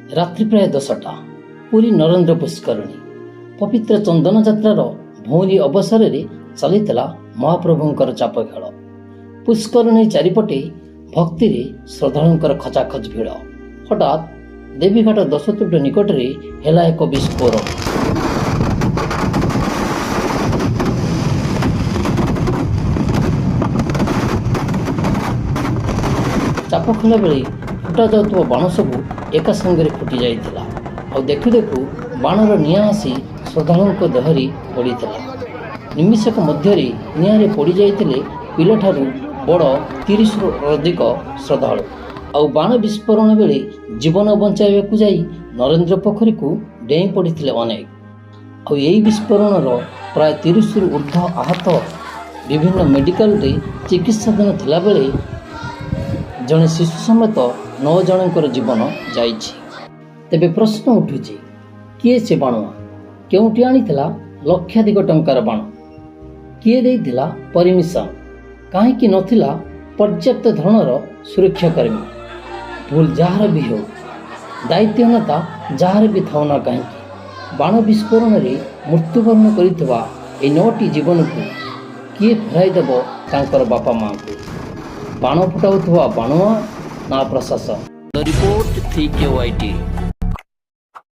रात्रि प्राय 10टा पुरी नरेंद्र पुष्करणी पवित्र चंदन यात्रार भौरी अवसर में चलता महाप्रभुंकर चाप खेल। पुष्करणी चारिपटे भक्ति श्रद्धालुंकर खचाखच भिड़। हठात देवीघाट 10 निकट में हेला एक विस्फोरण। चाप खेला बेले फुटा जाउथुवा बाण सबू एका संगे फुटी जाइथिला। आ देखु देखु बाणर निआं आसी श्रद्धालुंक देहरी पड़ीथिला। निमिषक मध्य निआरे पड़ी जाइथिले पिलाठारू बड़ 30 रु अधिक श्रद्धालु। आ बाण विस्फोरण बेले जीवन बंचाइबाकू जाई नरेंद्र पोखरी को डेई पड़ीथिले अनेक। आ एई विस्फोरणर प्राय 30 रु ऊर्ध्व आहत विभिन्न मेडिकल रे चिकित्साधीन थिला बेले जड़े शिशु समेत 9 जनकर जीवन जाइछि। तेबे प्रश्न उठुछि, किए से बाणुआ केउठी आनिथिला लक्षाधिक टंकार बाण? किए देइथिला परमिशन? काहेकि नथिला पर्याप्त धरणर सुरक्षाकर्मी? भूल जहार भी हो, दायित्वहीनता जहार भी थाउ ना काहेकि बाण विस्फोरण रे मृत्युवरण करितबा ए 9टी जीवन को किए फेराई देब तांकर बापा माँ को? बाण फुटाउथवा बाणुआ ना प्रशासन? Report 3KYT।